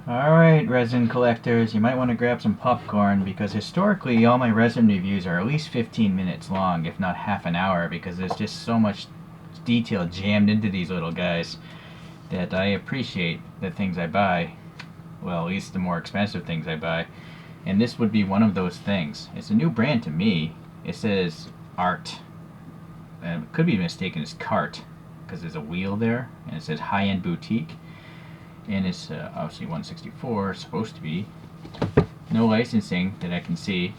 Alright, resin collectors, you might want to grab some popcorn because historically all my resin reviews are at least 15 minutes long, if not half an hour, because there's just so much detail jammed into these little guys that I appreciate the things I buy. Well, at least the more expensive things I buy. And this would be one of those things. It's a new brand to me. It says Art. It could be mistaken as Cart because there's a wheel there, and it says high-end boutique. And it's obviously 164, supposed to be. No licensing that I can see.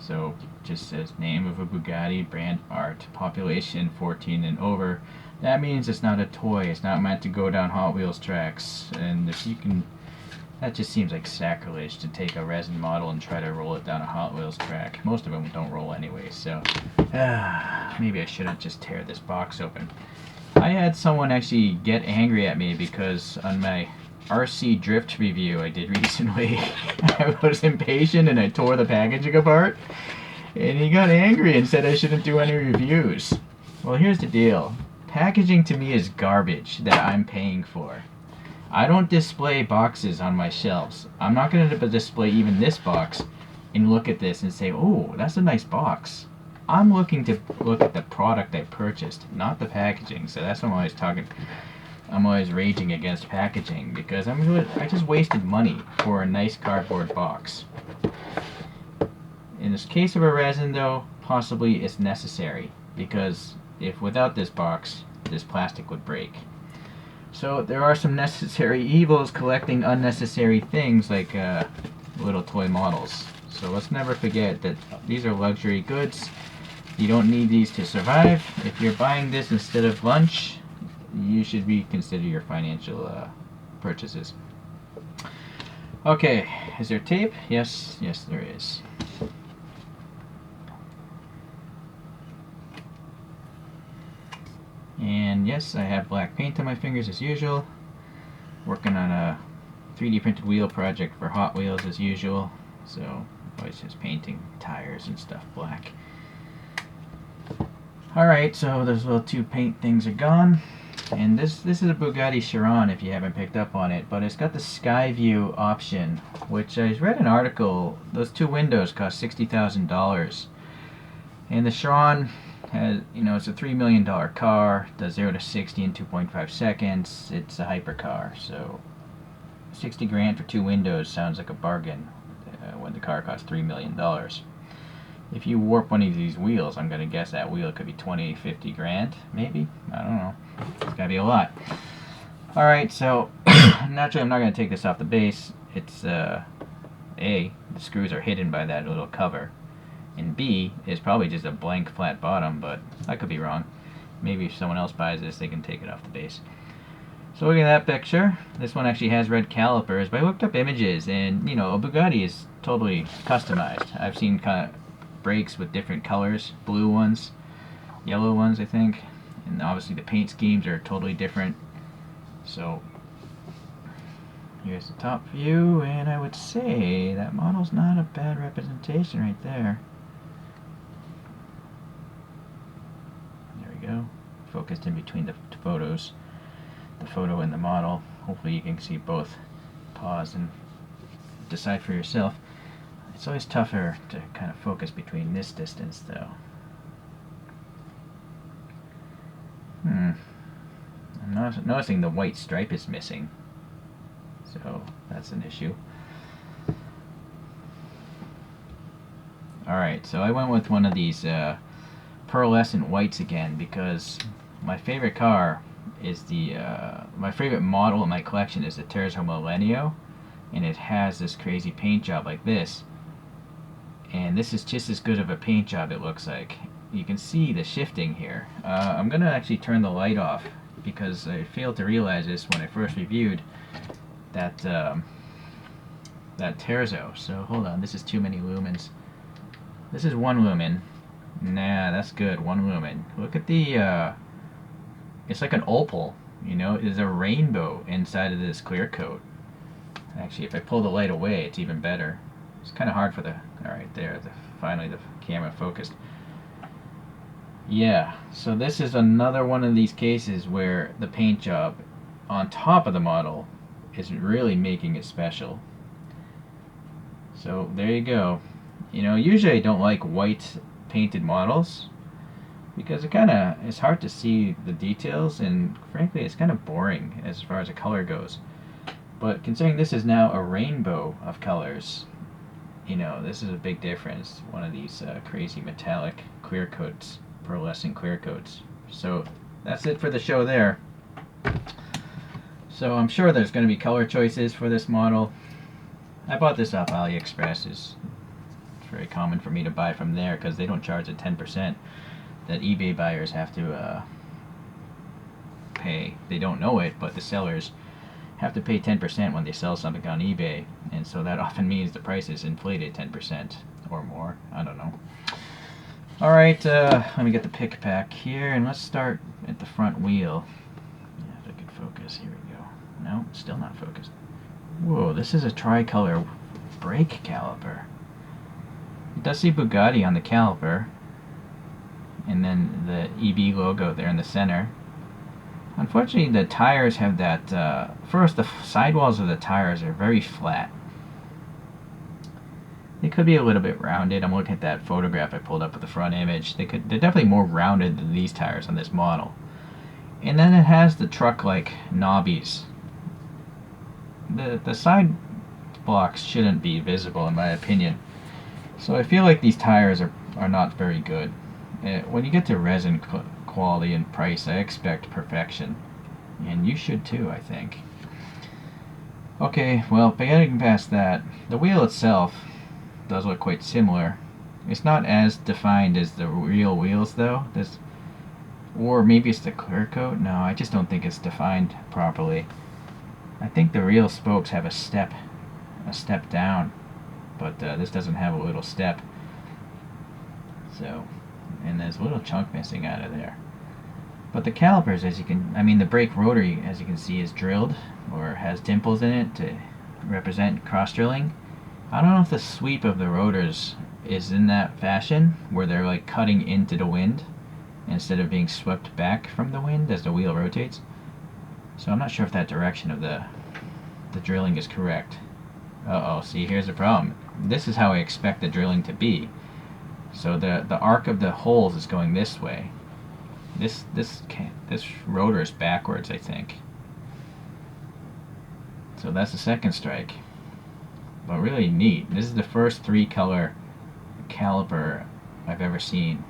So just says name of a Bugatti, brand Art, population 14 and over. That means it's not a toy. It's not meant to go down Hot Wheels tracks. And if you can, that just seems like sacrilege to take a resin model and try to roll it down a Hot Wheels track. Most of them don't roll anyway, so maybe I shouldn't just tear this box open. I had someone actually get angry at me because on my RC drift review I did recently, I was impatient and I tore the packaging apart, and he got angry and said I shouldn't do any reviews. Well, here's the deal. Packaging to me is garbage that I'm paying for. I don't display boxes on my shelves. I'm not going to display even this box and look at this and say, oh, that's a nice box. I'm looking to look at the product I purchased, not the packaging. So that's what I'm always talking. I'm always raging against packaging because I just wasted money for a nice cardboard box. In this case of a resin, though, possibly it's necessary because if without this box, this plastic would break. So there are some necessary evils collecting unnecessary things like little toy models. So let's never forget that these are luxury goods. You don't need these to survive. If you're buying this instead of lunch, you should reconsider your financial purchases. Okay, is there tape? Yes, there is. And yes, I have black paint on my fingers as usual. Working on a 3D printed wheel project for Hot Wheels as usual. So always just painting tires and stuff black. Alright, so those little two paint things are gone. And this is a Bugatti Chiron if you haven't picked up on it, but it's got the Sky View option, which I read an article, those two windows cost $60,000. And the Chiron has, it's a $3 million car, does 0 to 60 in 2.5 seconds. It's a hypercar, so 60 grand for two windows sounds like a bargain when the car costs $3 million. If you warp one of these wheels, I'm going to guess that wheel could be 20, 50 grand, maybe? I don't know. It's got to be a lot. Alright, so naturally I'm not going to take this off the base. It's, A, the screws are hidden by that little cover. And B, is probably just a blank flat bottom, but I could be wrong. Maybe if someone else buys this, they can take it off the base. So look at that picture. This one actually has red calipers, but I looked up images, and, a Bugatti is totally customized. I've seen kind of brakes with different colors, blue ones, yellow ones I think, and obviously the paint schemes are totally different. So here's the top view, and I would say that model's not a bad representation right there. There we go, focused in between the photos, the photo and the model. Hopefully you can see both. Pause and decide for yourself. It's always tougher to kind of focus between this distance, though. I'm noticing the white stripe is missing, so that's an issue. Alright, so I went with one of these pearlescent whites again because my favorite car is my favorite model in my collection is the Terzo Millennio, and it has this crazy paint job like this. And this is just as good of a paint job, it looks like. You can see the shifting here. I'm going to actually turn the light off because I failed to realize this when I first reviewed that Terzo. So hold on, this is too many lumens. This is 1 lumen. Nah, that's good, 1 lumen. Look at the, it's like an opal, there's a rainbow inside of this clear coat. Actually, if I pull the light away, it's even better. It's kind of hard for the... Alright, there. Finally, the camera focused. Yeah, so this is another one of these cases where the paint job on top of the model is really making it special. So there you go. You know, usually I don't like white painted models because it's hard to see the details, and frankly it's kind of boring as far as the color goes. But considering this is now a rainbow of colors, you know, this is a big difference. One of these crazy metallic clear coats, pearlescent clear coats. So that's it for the show there. So I'm sure there's going to be color choices for this model. I bought this off AliExpress. It's very common for me to buy from there because they don't charge the 10% that eBay buyers have to pay. They don't know it, but the sellers have to pay 10% when they sell something on eBay, and so that often means the price is inflated 10% or more. I don't know. Alright, let me get the pick pack here, and let's start at the front wheel. Yeah, if I could focus. Here we go. No, still not focused. Whoa, this is a tricolor brake caliper. It does say Bugatti on the caliper, and then the EB logo there in the center. Unfortunately, the tires have that, first, the sidewalls of the tires are very flat. They could be a little bit rounded. I'm looking at that photograph I pulled up with the front image. They're definitely more rounded than these tires on this model. And then it has the truck-like knobbies. The side blocks shouldn't be visible in my opinion. So I feel like these tires are not very good. When you get to resin quality and price, I expect perfection, and you should too, I think. Okay, well, getting past that, the wheel itself does look quite similar. It's not as defined as the real wheels though. Or maybe it's the clear coat. No, I just don't think it's defined properly. I think the real spokes have a step down, but this doesn't have a little step. So, and there's a little chunk missing out of there. But the calipers, the brake rotary, as you can see, is drilled or has dimples in it to represent cross drilling. I don't know if the sweep of the rotors is in that fashion, where they're like cutting into the wind instead of being swept back from the wind as the wheel rotates. So I'm not sure if that direction of the drilling is correct. Uh-oh, see, here's the problem. This is how I expect the drilling to be. So the arc of the holes is going this way. This rotor is backwards, I think. So that's the second strike. But really neat. This is the first 3-color caliper I've ever seen.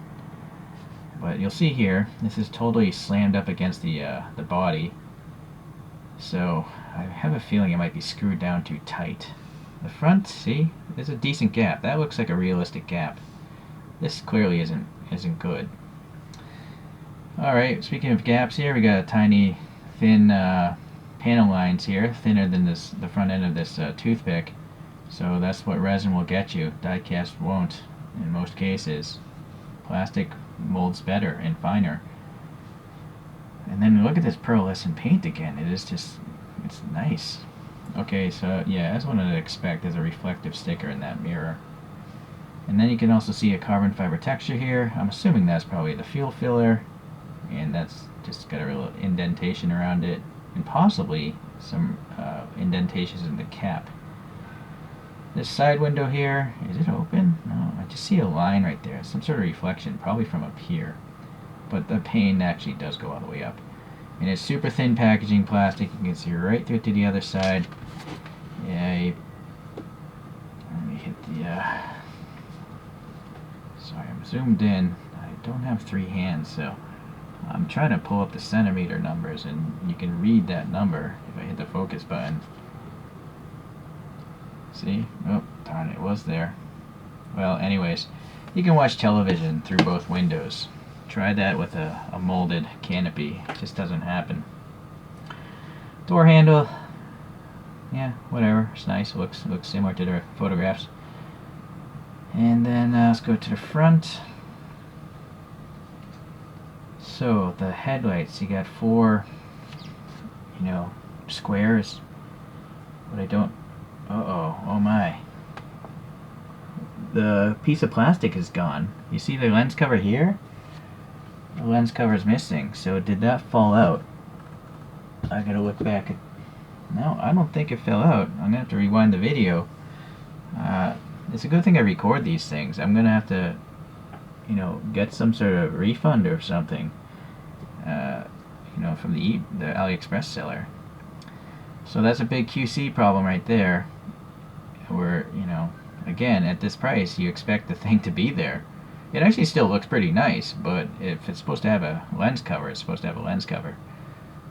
But you'll see here, this is totally slammed up against the body. So I have a feeling it might be screwed down too tight. The front, see, there's a decent gap. That looks like a realistic gap. This clearly isn't good. Alright, speaking of gaps here, we got a tiny, thin panel lines here, thinner than the front end of this toothpick. So that's what resin will get you. Die-cast won't, in most cases. Plastic molds better and finer. And then look at this pearlescent paint again. It's nice. Okay, so yeah, as one would expect, there's a reflective sticker in that mirror. And then you can also see a carbon fiber texture here. I'm assuming that's probably the fuel filler, and that's just got a little indentation around it, and possibly some indentations in the cap. This side window here, is it open? No, I just see a line right there, some sort of reflection, probably from up here. But the pane actually does go all the way up. And it's super thin packaging plastic. You can see right through to the other side. Yeah, let me hit the, sorry, I'm zoomed in. I don't have 3 hands, so I'm trying to pull up the centimeter numbers, and you can read that number if I hit the focus button. See? Oh, darn, it was there. Well, anyways, you can watch television through both windows. Try that with a molded canopy. It just doesn't happen. Door handle, yeah, whatever. It's nice. It looks similar to the photographs. And then let's go to the front. So the headlights, you got 4, squares. But I don't. Oh my. The piece of plastic is gone. You see the lens cover here? The lens cover is missing. So did that fall out? I gotta look back at No, I don't think it fell out. I'm gonna have to rewind the video. It's a good thing I record these things. I'm gonna have to, get some sort of refund or something, from the AliExpress seller. So that's a big QC problem right there. Where, again, at this price, you expect the thing to be there. It actually still looks pretty nice, but if it's supposed to have a lens cover, it's supposed to have a lens cover.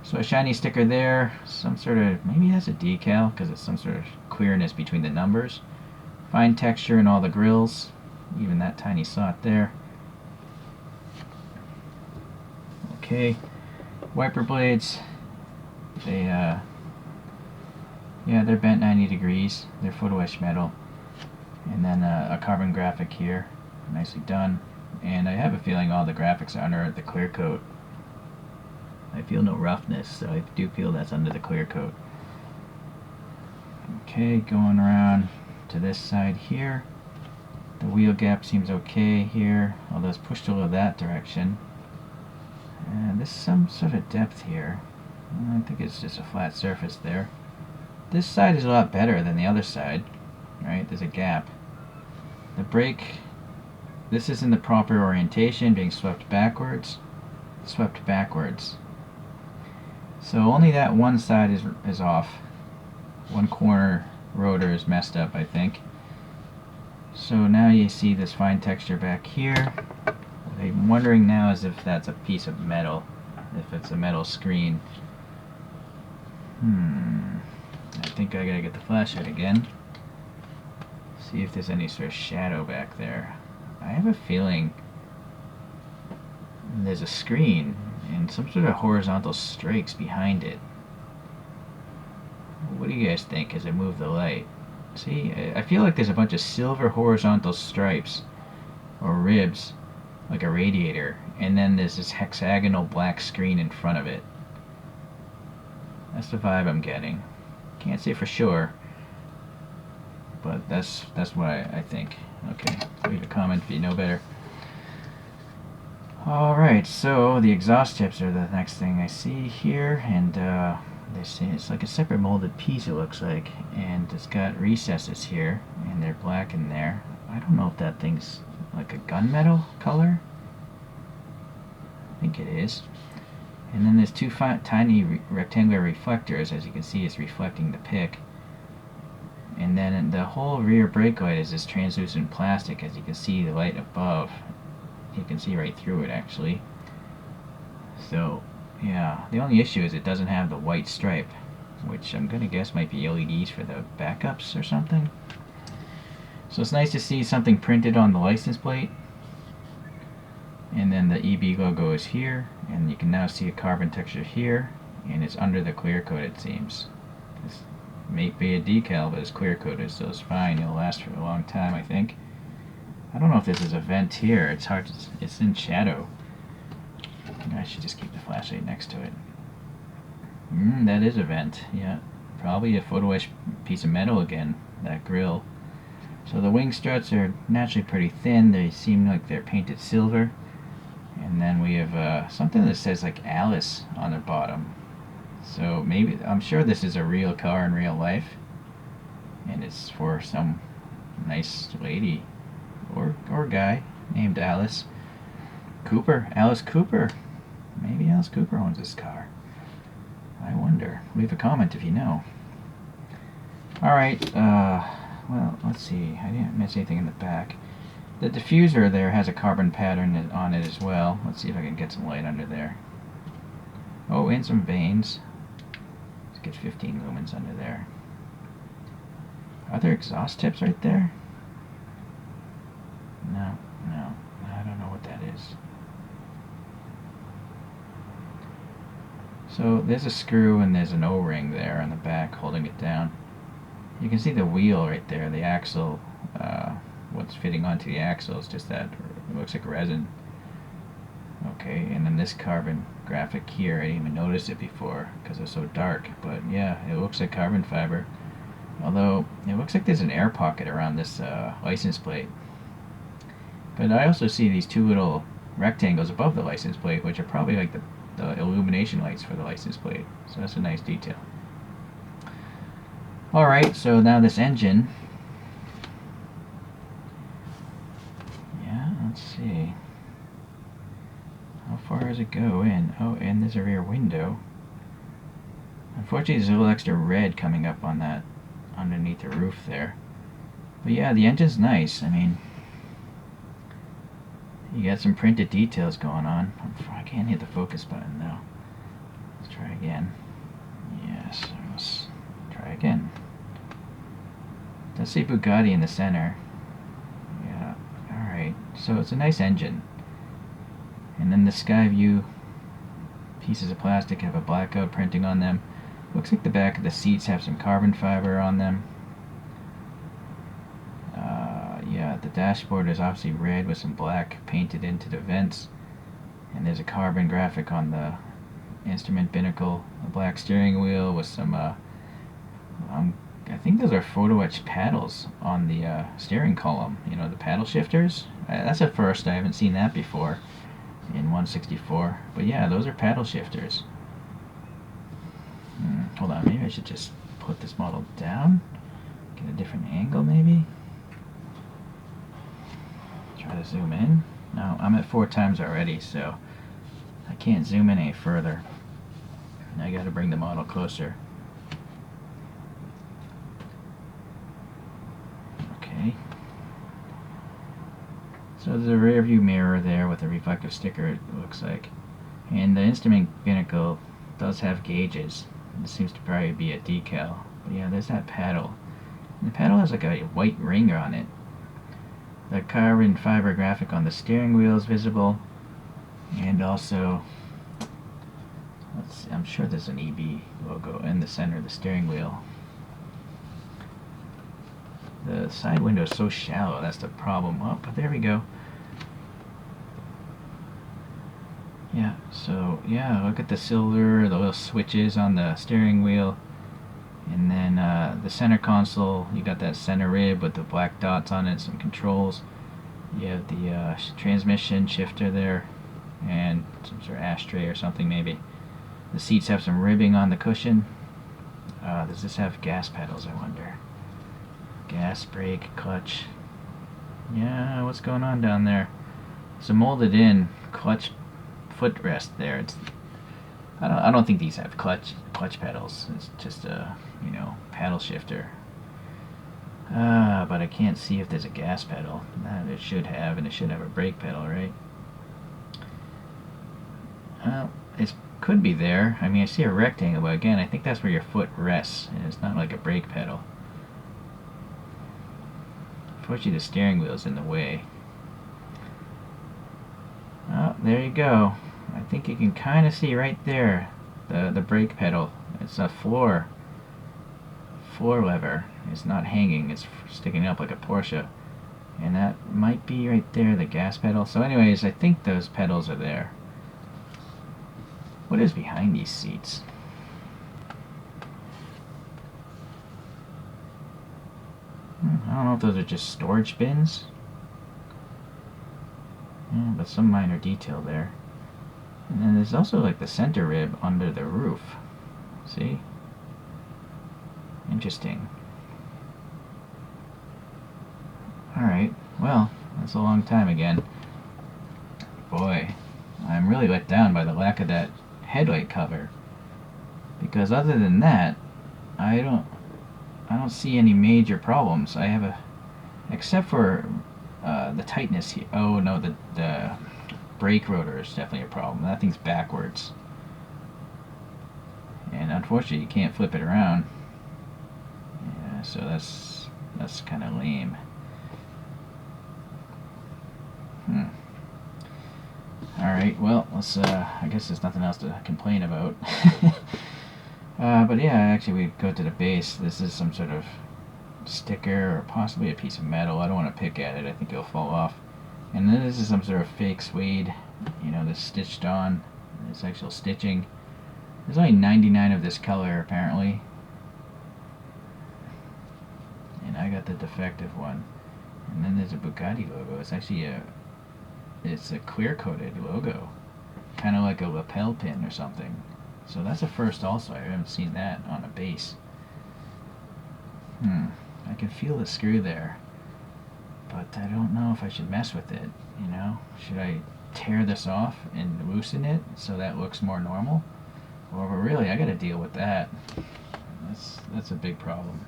So a shiny sticker there, some sort of, maybe that's a decal, because it's some sort of clearness between the numbers. Fine texture in all the grills, even that tiny slot there. Okay, wiper blades, they're bent 90 degrees. They're photo etched metal. And then a carbon graphic here, nicely done. And I have a feeling all the graphics are under the clear coat. I feel no roughness, so I do feel that's under the clear coat. Okay, going around to this side here. The wheel gap seems okay here, although it's pushed a little that direction. And there's some sort of depth here. I think it's just a flat surface there. This side is a lot better than the other side, right? There's a gap. The brake, this is in the proper orientation, being swept backwards. Swept backwards. So only that one side is off. One corner rotor is messed up, I think. So now you see this fine texture back here. What I'm wondering now is if that's a piece of metal, if it's a metal screen. I think I gotta get the flashlight again. See if there's any sort of shadow back there. I have a feeling there's a screen and some sort of horizontal stripes behind it. What do you guys think as I move the light? See, I feel like there's a bunch of silver horizontal stripes or ribs, like a radiator, and then there's this hexagonal black screen in front of it. That's the vibe I'm getting. Can't say for sure, but that's what I think. Okay, leave a comment if you know better. Alright, so the exhaust tips are the next thing I see here, and they say it's like a separate molded piece, it looks like, and it's got recesses here, and they're black in there. I don't know if that thing's like a gunmetal color. I think it is. And then there's two tiny rectangular reflectors, as you can see it's reflecting the pick. And then the whole rear brake light is this translucent plastic, as you can see the light above. You can see right through it actually. So yeah, the only issue is it doesn't have the white stripe, which I'm gonna guess might be LEDs for the backups or something. So it's nice to see something printed on the license plate. And then the EB logo is here, and you can now see a carbon texture here, and it's under the clear coat, it seems. This may be a decal, but it's clear coated, so it's fine. It'll last for a long time, I think. I don't know if this is a vent here. It's hard to, it's in shadow. I should just keep the flashlight next to it. That is a vent, yeah. Probably a photo etched piece of metal again, that grill. So the wing struts are naturally pretty thin. They seem like they're painted silver. And then we have something that says like Alice on the bottom. So maybe, I'm sure this is a real car in real life. And it's for some nice lady or guy named Alice Cooper. Alice Cooper. Maybe Alice Cooper owns this car. I wonder. Leave a comment if you know. Alright, well, let's see. I didn't miss anything in the back. The diffuser there has a carbon pattern on it as well. Let's see if I can get some light under there. Oh, and some vanes. Let's get 15 lumens under there. Are there exhaust tips right there? No, I don't know what that is. So there's a screw and there's an O-ring there on the back holding it down. You can see the wheel right there, the axle. What's fitting onto the axle is just that, it looks like resin. Okay, and then this carbon graphic here, I didn't even notice it before because it's so dark, but yeah, it looks like carbon fiber. Although, it looks like there's an air pocket around this license plate. But I also see these two little rectangles above the license plate, which are probably like the illumination lights for the license plate. So that's a nice detail. Alright, so now this engine. Yeah, let's see. How far does it go in? Oh, and there's a rear window. Unfortunately, there's a little extra red coming up on that, underneath the roof there. But yeah, the engine's nice. I mean, you got some printed details going on. I can't hit the focus button though. Let's try again. Yes, let's try again. Let's see Bugatti in the center. Yeah, alright. So it's a nice engine. And then the Sky View pieces of plastic have a blackout printing on them. Looks like the back of the seats have some carbon fiber on them. Yeah, the dashboard is obviously red with some black painted into the vents. And there's a carbon graphic on the instrument binnacle. A black steering wheel with some, I think those are photo etched paddles on the steering column. You know, the paddle shifters. That's a first. I haven't seen that before in 164. But yeah, those are paddle shifters. Hold on, maybe I should just put this model down. Get a different angle maybe. Try to zoom in. No, I'm at 4 times already, so I can't zoom in any further. And I gotta bring the model closer. Okay. So there's a rear view mirror there with a reflective sticker, it looks like. And the instrument binnacle does have gauges. It seems to probably be a decal. But yeah, there's that paddle. And the paddle has like a white ring on it. The carbon fiber graphic on the steering wheel is visible. And also, let's see, I'm sure there's an EB logo in the center of the steering wheel. The side window is so shallow, that's the problem. Oh, but there we go. Yeah, so yeah, look at the silver, the little switches on the steering wheel. And then the center console, you got that center rib with the black dots on it, some controls. You have the transmission shifter there, and some sort of ashtray or something maybe. The seats have some ribbing on the cushion. Does this have gas pedals, I wonder? Gas, brake, clutch. Yeah, what's going on down there? It's a molded in clutch footrest there. I don't think these have clutch pedals. It's just a, you know, paddle shifter. But I can't see if there's a gas pedal. It should have, and it should have a brake pedal, right? Well, it could be there. I mean, I see a rectangle, but again, I think that's where your foot rests, and it's not like a brake pedal. Unfortunately, the steering wheel is in the way. Oh, there you go. I think you can kind of see right there the brake pedal. It's a floor lever. It's not hanging, it's sticking up like a Porsche. And that might be right there, the gas pedal. So anyways, I think those pedals are there. What is behind these seats? I don't know if those are just storage bins. Yeah, but some minor detail there. And then there's also like the center rib under the roof. See? Interesting. Alright, well, that's a long time again. Boy, I'm really let down by the lack of that headlight cover. Because other than that, I don't see any major problems. I have except for the tightness here. Oh no, the brake rotor is definitely a problem. That thing's backwards. And unfortunately you can't flip it around. Yeah, so that's kind of lame. Alright, well, let's, I guess there's nothing else to complain about. But yeah, actually we go to the base. This is some sort of sticker or possibly a piece of metal. I don't want to pick at it, I think it'll fall off. And then this is some sort of fake suede, you know, that's stitched on. It's actual stitching. There's only 99 of this color apparently. And I got the defective one. And then there's a Bugatti logo. It's actually it's a clear-coated logo. Kind of like a lapel pin or something. So that's a first also. I haven't seen that on a base. I can feel the screw there, but I don't know if I should mess with it, you know? Should I tear this off and loosen it so that looks more normal? Or really, I gotta deal with that. That's a big problem.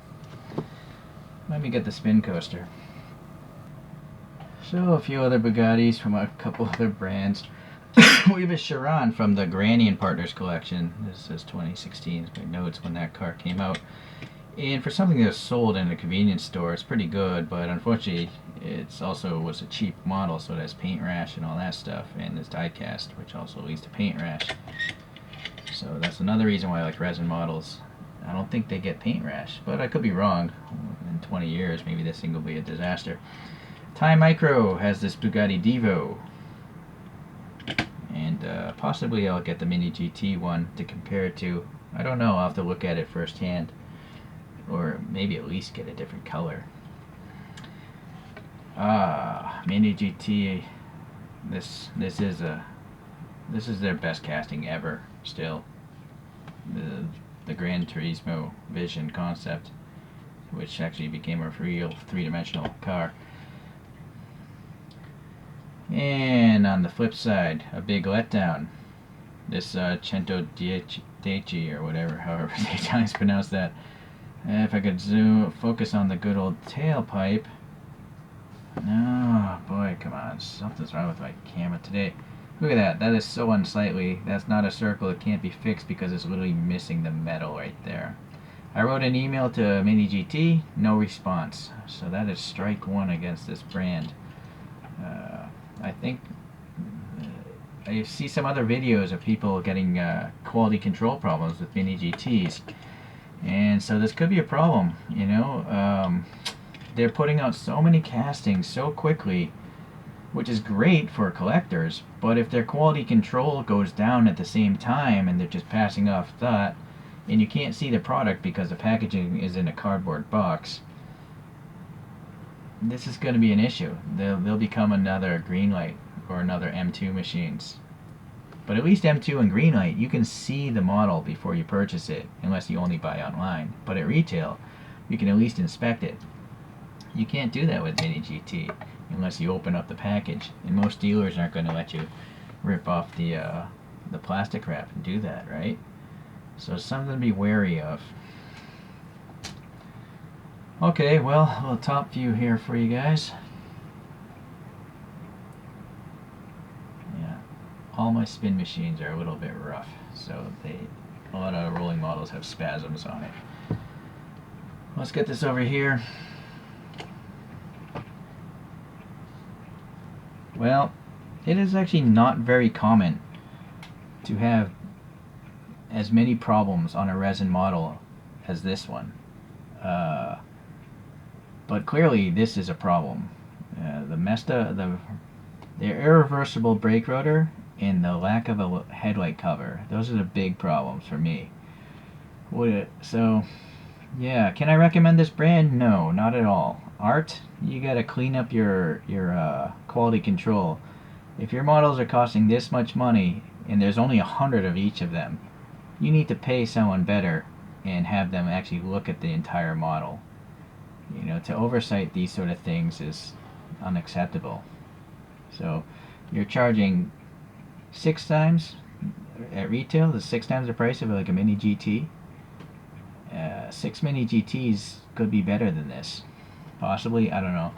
Let me get the spin coaster. So a few other Bugattis from a couple other brands. We have a Chiron from the Granny and Partners collection. This is 2016. I know it's when that car came out. And for something that's sold in a convenience store, it's pretty good, but unfortunately it's also was a cheap model, so it has paint rash and all that stuff, and it's die cast, which also leads to paint rash. So that's another reason why I like resin models. I don't think they get paint rash, but I could be wrong. In 20 years, maybe this thing will be a disaster. Time Micro has this Bugatti Divo. And possibly I'll get the Mini GT one to compare it to. I don't know, I'll have to look at it firsthand. Or maybe at least get a different color. Mini GT. This is their best casting ever. Still, the Gran Turismo Vision concept, which actually became a real three-dimensional car. And on the flip side, a big letdown. This Centodieci or whatever, however the Italians pronounce that. If I could focus on the good old tailpipe. Oh boy, come on, something's wrong with my camera today. Look at that, that is so unsightly. That's not a circle, it can't be fixed because it's literally missing the metal right there. I wrote an email to Mini GT, no response. So that is strike one against this brand. I think I see some other videos of people getting quality control problems with Mini GTs. And so this could be a problem, you know. They're putting out so many castings so quickly, which is great for collectors, but if their quality control goes down at the same time and they're just passing off that, and you can't see the product because the packaging is in a cardboard box, this is going to be an issue. They'll become another Greenlight or another M2 machines. But at least M2 and Greenlight, you can see the model before you purchase it, unless you only buy online. But at retail, you can at least inspect it. You can't do that with Mini GT unless you open up the package, and most dealers aren't going to let you rip off the plastic wrap and do that, right? So something to be wary of. Okay, well, a little top view here for you guys. Yeah, all my spin machines are a little bit rough, so a lot of rolling models have spasms on it. Let's get this over here. Well, it is actually not very common to have as many problems on a resin model as this one. But clearly this is a problem. The irreversible brake rotor and the lack of a headlight cover, those are the big problems for me. So, yeah, can I recommend this brand? No, not at all. Art, you gotta clean up your quality control. If your models are costing this much money and there's only 100 of each of them, you need to pay someone better and have them actually look at the entire model. You know, to oversight these sort of things is unacceptable. So you're charging 6 times at retail, the 6 times the price of like a Mini GT. 6 Mini GTs could be better than this. Possibly, I don't know.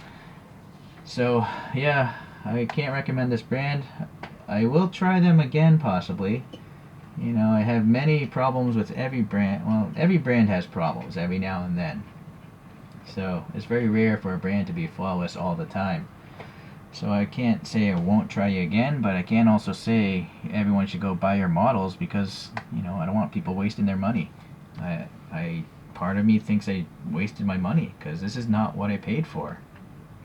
So yeah, I can't recommend this brand. I will try them again possibly. You know, I have many problems with every brand. Well, every brand has problems every now and then. So it's very rare for a brand to be flawless all the time. So I can't say I won't try you again, but I can also say everyone should go buy your models because, you know, I don't want people wasting their money. Part of me thinks I wasted my money because this is not what I paid for.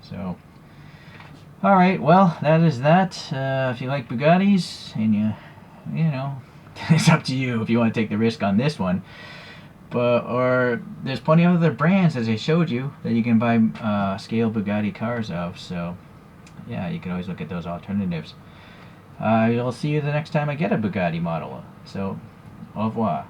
So, alright, well, that is that. If you like Bugattis and you know, it's up to you if you want to take the risk on this one. Or there's plenty of other brands, as I showed you, that you can buy scale Bugatti cars of. So, yeah, you can always look at those alternatives. I'll see you the next time I get a Bugatti model. So, au revoir.